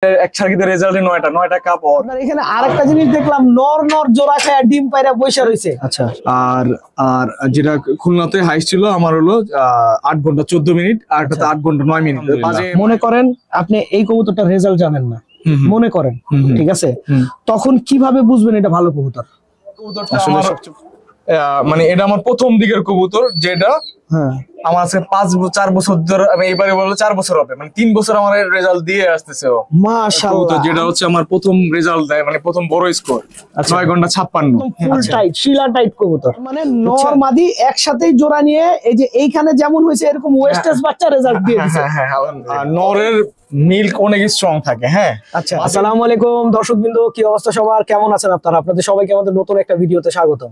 এক সার্কিতে রেজাল্টে 9টা কাপ ওর। আপনার এখানে আরেকটা জিনিস দেখলাম, নর নর জোড়া খায় ডিম পায়রা বসে রয়েছে। আচ্ছা, আর আর যেটা খুলনাতে হাইস ছিল আমার হলো 8 ঘন্টা 14 মিনিট, আর এটাতে 8 ঘন্টা 9 মিনিট। মনে করেন আপনি এই কবুতরটার রেজাল্ট জানেন না, মনে করেন, ঠিক আছে, তখন কিভাবে বুঝবেন এটা ভালো কবুতর? আসলে মানে এটা আমার প্রথম দিকের কবুতর, যেটা আমার আছে 4 বছর ধরে। আমি এবারে বললো 4 বছর হবে, মানে 3 বছর আমার রেজাল্ট দিয়ে আসতেছে ও। মাশাআল্লাহ, যেটা হচ্ছে আমার প্রথম রেজাল্ট দেয়, মানে প্রথম বড় স্কোর 9 ঘন্টা 56। ফুল টাইট শিলা টাইট কবুতর, মানে নর মাদি একসাথেই জোড়া নিয়ে এই যে এইখানে যেমন হয়েছে এরকম ওয়েস্টেজ বাচ্চা রেজাল্ট দিয়ে দিয়েছে। নরের মিল্ক অনেক স্ট্রং থাকে। হ্যাঁ, আচ্ছা, আসসালামু আলাইকুম দর্শকবৃন্দ, কি অবস্থা সবার, কেমন আছেন আপনারা? আপনাদের সবাইকে আমাদের নতুন একটা ভিডিওতে স্বাগতম।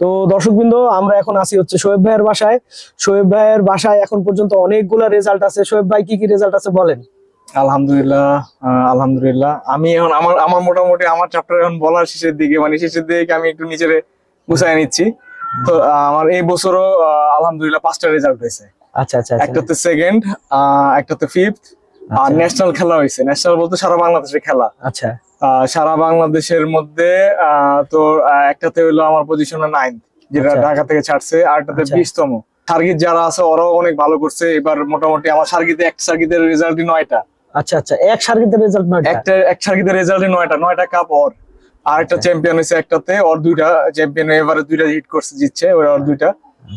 তো দর্শকবৃন্দ, আমরা এখন আছি হচ্ছে শোয়েব ভাইয়ের বাসায়। শোয়েব ভাইয়ের বাসায় এখন পর্যন্ত অনেকগুলা রেজাল্ট আছে। শোয়েব ভাই, কি কি রেজাল্ট আছে বলেন? আলহামদুলিল্লাহ আমি এখন আমার মোটামুটি আমার চ্যাপ্টার এখন বলার শেষের দিকে, মানে শেষের দিকে আমি একটু নিজেরে গুছায় নিচ্ছি। তো আমার এই বছরও আলহামদুলিল্লাহ 5টা রেজাল্ট হয়েছে। আচ্ছা আচ্ছা, একটাতে সেকেন্ড, একটাতে ফিফথ, আর ন্যাশনাল খেলা হয়েছে। ন্যাশনাল বলতে সারা বাংলাদেশের খেলা। আচ্ছা, সারা বাংলাদেশের মধ্যে তোর একটাতে হইলো আমার পজিশনে 9, যেটা ঢাকা থেকে ছাড়ছে, আর একটাতে 20তম। সার্কিট যারা আছে ওরাও অনেক ভালো করছে এবার। মোটামুটি আমার সার্কিতে এক সার্কিটের রেজাল্টই 9টা। আচ্ছা আচ্ছা, এক সার্কিটের রেজাল্ট 9টা। এক সার্কিটের রেজাল্টই 9টা কাপ ওর। আর একটা চ্যাম্পিয়ন হয়েছে একটাতে, ওর 2টা চ্যাম্পিয়ন, এবারে 2টা হিট করছে, জিতছে ওর 2টা।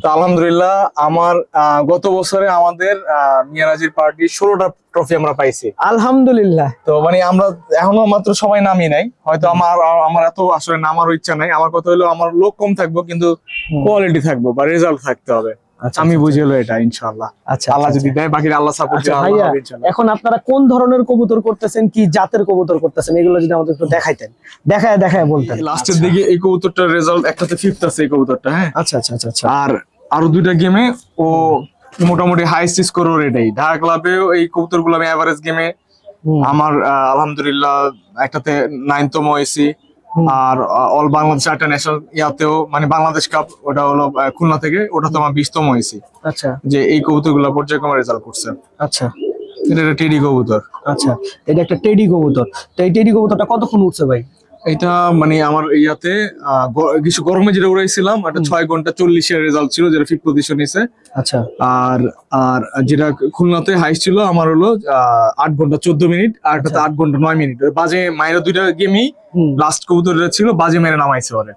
তো আলহামদুলিল্লাহ আমার গত বছরে আমাদের মিয়ারাজির পার্টি 16টা ট্রফি আমরা পাইছি আলহামদুলিল্লাহ। তো মানে আমরা এখনো মাত্র সবাই নামি নাই, হয়তো আমার এত আসলে নামারও ইচ্ছা নাই। আমার কথা হলো আমার লোক কম থাকবো, কিন্তু কোয়ালিটি থাকবো বা রেজাল্ট থাকতে হবে। আমি বুঝি হলো এটা, ইনশাআল্লাহ। আচ্ছা, আল্লাহ যদি দেয়, বাকির আল্লাহ সাপোর্ট দিয়ে ভাইয়া, এখন আপনারা কোন ধরনের কবুতর করতেছেন, কি জাতের কবুতর করতেছেন, এগুলো যদি আমাদের একটু দেখাইতেন, দেখায় বলতেন। লাস্টের দিকে এই কবুতরটার রেজাল্ট একটাতে ফিফথ আছে এই কবুতরটা। হ্যাঁ, আচ্ছা আচ্ছা আচ্ছা, আর আরো 2টা গেমে ও মোটামুটি হাইস্ট স্কোর ওর এটাই। ঢাকা ক্লাবেও এই কবুতর গুলো আমি এভারেজ গেমে আমার আলহামদুলিল্লাহ একটাতে 9তম হয়েছি, আর অল বাংলাদেশ একটা ন্যাশনাল ইয়াতেও, মানে বাংলাদেশ কাপ, ওটা হলো খুলনা থেকে, ওটা তো আমার 20তম হয়েছি। আচ্ছা, যে এই কবুতর গুলা পর্যায়ক্রমে রেজাল্ট করছে। আচ্ছা, এটা একটা টেডি কবুতর। আচ্ছা, এটা একটা টেডি কবুতর। তো এই টেডি কবুতরটা কতক্ষণ উঠছে ভাই? এটা মানে আমার ইয়াতে কিছু গরমে যেটা উড়াইছিলাম, একটা 6 ঘন্টা 40-এর রেজাল্ট ছিল, যেটা ফিফথ পজিশন নিছে। আচ্ছা, আর আর যেটা খুলনাতে হাইস্ট ছিল আমার হলো 8 ঘন্টা 14 মিনিট, আর এটাতে 8 ঘন্টা 9 মিনিট। বাজে মায়েরা 2টা গেমই লাস্ট কবুতরটা ছিল, বাজে মেরে নামাইছে ওরে।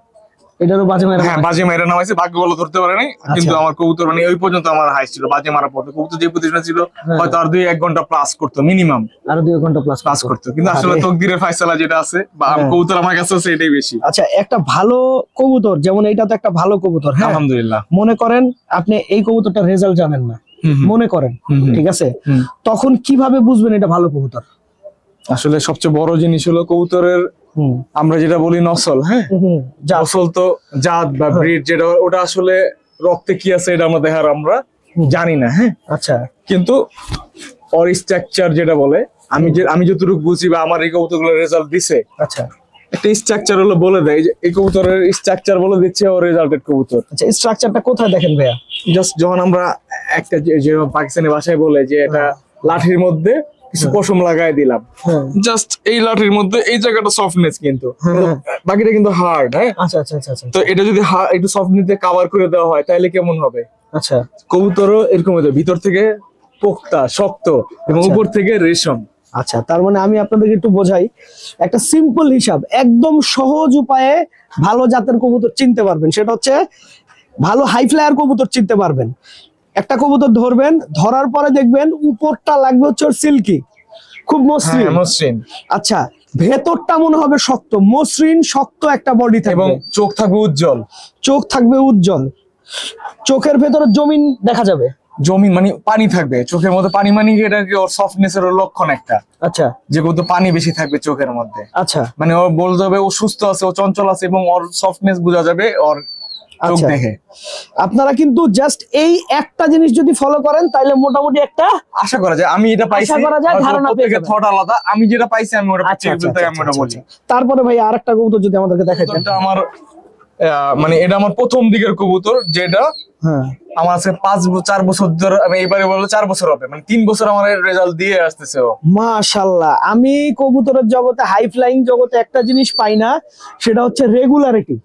এটারও বাজে মেরে? হ্যাঁ, বাজে মেরে নামাইছে, ভাগ্য বলে ধরতে পারে নাই। কিন্তু আমার কবুতর মানে ওই পর্যন্ত আমার হাইস্ট ছিল, বাজে মারা পড়তো। কবুতর যে পজিশনে ছিল হয়তো আর 2-1 ঘন্টা প্লাস করতো মিনিমাম, আর 2 ঘন্টা প্লাস করতো। কিন্তু আসলে তকদিরের ফয়সালা যেটা আছে, বা কবুতর আমার কাছে আছে, এটাই বেশি। আচ্ছা, একটা ভালো কবুতর, যেমন এইটা তো একটা ভালো কবুতর, হ্যাঁ আলহামদুলিল্লাহ। মনে করেন আপনি এই কবুতরটার রেজাল্ট জানেন না, মনে করেন, ঠিক আছে, তখন কিভাবে বুঝবেন এটা ভালো কবুতর? আসলে সবচেয়ে বড় জিনিস হলো কবুতরের, আমরা যেটা বলি নসল। হ্যাঁ, নসল তো জাত বা ব্রিড, যেটা ওটা আসলে রক্তে কি আছে এটা আমরা জানি না। হ্যাঁ, আচ্ছা, কিন্তু ওর স্ট্রাকচার যেটা বলে, আমি যতটুকু বুঝি বা আমার এই কবুতরগুলোর রেজাল্ট দিছে, আচ্ছা, একটা স্ট্রাকচার হলো বলে দেয় যে এই কবুতরের স্ট্রাকচার বলে দিচ্ছে ওর রেজাল্টেড কবুতর। আচ্ছা, স্ট্রাকচারটা কোথায় দেখেন ভাইয়া? জাস্ট যখন আমরা একটা যে পাকিস্তানি ভাষায় বলে যে এটা লাঠির মধ্যে কিছু পশম লাগাই দিলাম, জাস্ট এই লাঠির মধ্যে এই জায়গাটা সফটনেস, কিন্তু বাকিটা কিন্তু হার্ড। হ্যাঁ, আচ্ছা আচ্ছা আচ্ছা, তো এটা যদি একটু সফটনেস দিয়ে কভার করে দেওয়া হয় তাহলে কেমন হবে? আচ্ছা, কবুতরও এরকম হবে, ভিতর থেকে পোক্তা শক্ত এবং উপর থেকে রেশম। আচ্ছা, তার মানে আমি আপনাদেরকে একটু বোঝাই, একটা সিম্পল হিসাব, একদম সহজ উপায়ে ভালো জাতের কবুতর চিনতে পারবেন। সেটা হচ্ছে ভালো হাই ফ্লায়ার কবুতর চিনতে পারবেন। একটা কবুতর ধরবেন, ধরার পরে দেখবেন উপরটা লাগবে হচ্ছে সিল্কি, খুব মসৃণ। আচ্ছা, ভেতরটা মনে হবে শক্ত, মসৃণ শক্ত একটা বডি থাকবে, এবং চোখ থাকবে উজ্জ্বল। চোখের ভেতরে জমিন দেখা যাবে, জমিন মানে পানি থাকবে চোখের মধ্যে, পানি মানে এটাকে ওর সফটনেস এর লক্ষণ একটা। আচ্ছা, যে কত পানি বেশি থাকবে চোখের মধ্যে। আচ্ছা, মানে ও বলতে হবে ও সুস্থ আছে, ও চঞ্চল আছে, এবং ওর সফটনেস বোঝা যাবে ওর চোখ দেখে। আপনারা কিন্তু জাস্ট এই একটা জিনিস যদি ফলো করেন তাহলে মোটামুটি একটা আশা করা যায়। আমি এটা পাইছি, প্রত্যেকের থট আলাদা, আমি যেটা পাইছি আমি ওটা বলি। তারপরে ভাই আরেকটা কবুতর যদি আমাদেরকে দেখাইতেন। আমার মানে এটা আমার প্রথম দিকের কবুতর, যেটা হ্যাঁ আমার আছে 4 বছর ধরে, আমি এবারে বললো 4 বছর হবে, মানে 3 বছর আমার রেজাল্ট দিয়ে আসতেছে ও। মাশাআল্লাহ। আমি কবুতরের জগতে, হাই ফ্লাইং জগতে একটা জিনিস পাই না, সেটা হচ্ছে রেগুলারিটি।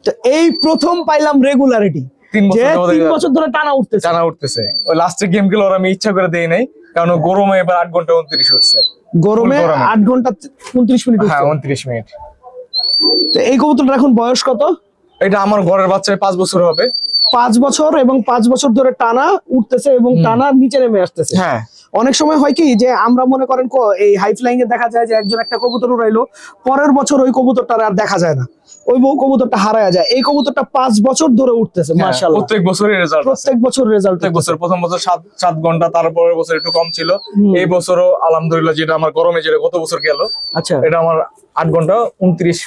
তো এই প্রথম পাইলাম রেগুলারিটি, 3 যে বছর 3 বছর ধরে টানা উঠতেছে। জানা উঠতেছে। ওই লাস্টের গেম গুলো আমি ইচ্ছা করে দেই নাই, কারণ ও গরমে এবার 8 ঘন্টা 29 উঠছে। গরমে 8 ঘন্টা 29 মিনিট হ্যাঁ, উঠছে। 29 মিনিট। তো এই কবুতরটা এখন বয়স কত? এটা আমার ঘরের বাচ্চায় 5 বছর হবে। 5 বছর, এবং 5 বছর ধরে টানা উঠতেছে এবং টানা নিচে নেমে আসতেছে। হ্যাঁ, অনেক সময় হয় কি, যে আমরা মনে করেন এই হাই ফ্লাইং এ দেখা যায় যে একজন একটা কবুতর উড়াইলো, পরের বছর ওই কবুতরটা আর দেখা যায় না, ওই কবুতরটা হারায় যায়। এই কবুতরটা 5 বছর ধরে উঠতেছে, মাশাআল্লাহ। প্রত্যেক বছরই রেজাল্ট, প্রত্যেক বছর রেজাল্ট। প্রত্যেক বছর। প্রথম বছর 7 ঘন্টা, তারপরের বছর একটু কম ছিল। এই বছরও আলহামদুলিল্লাহ, যেটা আমার গরমে, যেটা গত বছর গেল, আচ্ছা, এটা আমার 8 ঘন্টা 29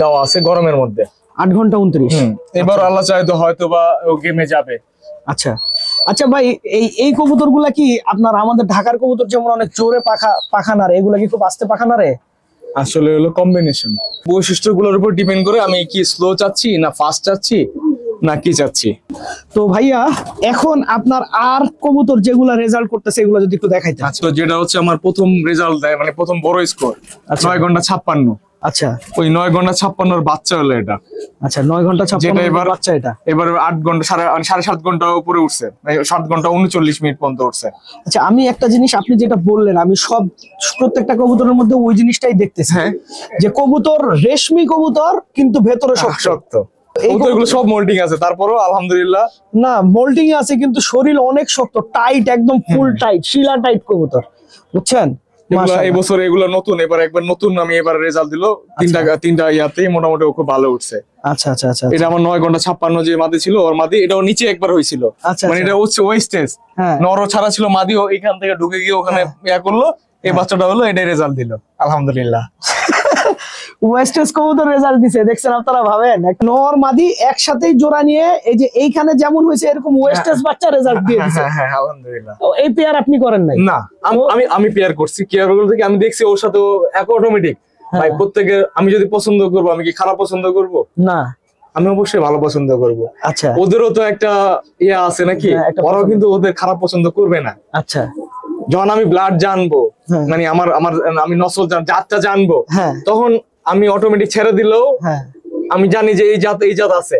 দেওয়া আছে গরমের মধ্যে। 8 ঘন্টা 29। এবার আল্লাহ চায় তো হয়তো বা ও গেমে যাবে। আচ্ছা আচ্ছা ভাই, এই কবুতর গুলা কি আপনার আমাদের ঢাকার কবুতর যেমন অনেক জোরে পাখা নাড়ে, এগুলা কি খুব আস্তে পাখা নাড়ে? আসলে হলো কম্বিনেশন, বৈশিষ্ট্যগুলোর উপর ডিপেন্ড করে আমি কি স্লো চাচ্ছি না ফাস্ট চাচ্ছি না কি চাচ্ছি। তো ভাইয়া, এখন আপনার আর কবুতর যেগুলা রেজাল্ট করতেছে এগুলো যদি একটু দেখাইতেন। আচ্ছা, তো যেটা হচ্ছে আমার প্রথম রেজাল্ট দেয়, মানে প্রথম বড় স্কোর, আচ্ছা। 9 ঘন্টা 56। আচ্ছা ওই 9 ঘন্টা 56 বাচ্চা হলো এটা। আচ্ছা, 9 ঘন্টা 56 যেটা এবার বাচ্চা এটা। এবার 8 ঘন্টা 7.5 ঘন্টা উপরে উঠছে, 7 ঘন্টা 39 মিনিট পর্যন্ত উঠছে। আচ্ছা, আমি একটা জিনিস আপনি যেটা বললেন, আমি প্রত্যেকটা কবুতরের মধ্যে ওই জিনিসটাই দেখতেছি, হ্যাঁ, যে কবুতর রেশমি কবুতর কিন্তু ভেতরে শক্ত। শক্ত। কবুতরগুলো সব মোল্ডিং আছে, তারপরেও আলহামদুলিল্লাহ। না, মোল্ডিং আছে কিন্তু শরীর অনেক শক্ত, টাইট, একদম ফুল টাইট, শিলা টাইট কবুতর, বুঝছেন? এই বছর এগুলো নতুন, এবার একবার নতুন আমি এবার রেজাল্ট দিল, তিনটা ইয়াতেই মোটামুটি খুব ভালো উঠছে। আচ্ছা আচ্ছা আচ্ছা। এটা আমার 9 ঘন্টা 56 যে মাদি ছিল, ওর মাদি এটাও নিচে একবার হয়েছিল, আচ্ছা, মানে এটা হচ্ছে ওয়েস্টেজ। হ্যাঁ। নরও ছাড়া ছিল, মাদিও এখান থেকে ঢুকে গিয়ে ওখানে ইয়া করলো, এই বাচ্চাটা হলো, এটাই রেজাল্ট দিল আলহামদুলিল্লাহ। ওয়েস্টেজ কবুতর রেজাল্ট দিছে, দেখছেন আপনারা? ভাবেন, এক নর মাদি একসাথেই জোড়া নিয়ে, এই যে এইখানে যেমন হয়েছে এরকম ওয়েস্টেজ বাচ্চা রেজাল্ট দিয়ে দিছে। হ্যাঁ, আলহামদুলিল্লাহ। তো এই পেয়ার আপনি করেন নাই? না, আমি পেয়ার করছি। কেয়ার বলতে কি, আমি দেখছি ওর সাথে অটোমেটিক ভাই, প্রত্যেকের আমি যদি পছন্দ করবো, আমি কি খারাপ পছন্দ করব? না, আমি অবশ্যই ভালো পছন্দ করব। আচ্ছা, ওদেরও তো একটা ইয়া আছে নাকি, ওরাও কিন্তু ওদের খারাপ পছন্দ করবে না। আচ্ছা, যখন আমি ব্লাড জানবো, মানে আমি নসল জাতটা জানবো, তখন আমি অটোমেটিক ছেড়ে দিলেও আমি জানি যে এই জাত আছে,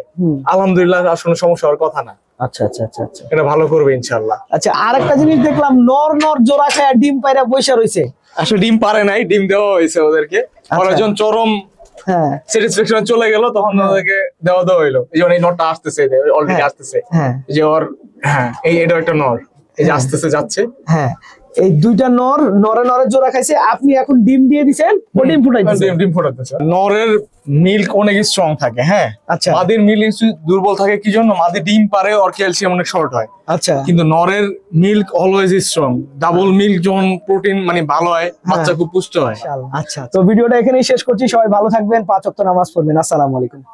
আলহামদুলিল্লাহ, আসলে সমস্যা হওয়ার কথা না। আচ্ছা আচ্ছা আচ্ছা আচ্ছা, এটা ভালো করবে ইনশাআল্লাহ। আচ্ছা, আরেকটা জিনিস দেখলাম, নর জোড়া খায় ডিম পায়রা বৈশা রইছে। আসলে ডিম পারে নাই, ডিম দেওয়া হয়েছে ওদেরকে। ওরা যখন চরম স্যাটিসফ্যাকশন চলে গেল, তখন ওদেরকে দেওয়া হইলো। এই জন্য এই নরটা আসতেছে, অলরেডি আসতেছে, যে ওর এটা একটা নর, এই যে আসতেছে, যাচ্ছে। হ্যাঁ, এই দুইটা নরে জোড়া খাইছে, আপনি এখন ডিম দিয়ে দিছেন, ও ডিম ফুটাইতেছে। নরের মিল্ক অনেক স্ট্রং থাকে, হ্যাঁ। আচ্ছা, মাদির মিল্ক দুর্বল থাকে, কি জন্য? মাদি ডিম পারে, ওর ক্যালসিয়াম অনেক শর্ট হয়। আচ্ছা, কিন্তু নরের milk always strong. Double milk যখন প্রোটিন মানে ভালো হয়, বাচ্চা খুব পুষ্ট হয়। আচ্ছা, তো ভিডিওটা এখানেই শেষ করছি। সবাই ভালো থাকবেন, 5 ওয়াক্ত নামাজ পড়বেন। আসসালামু আলাইকুম।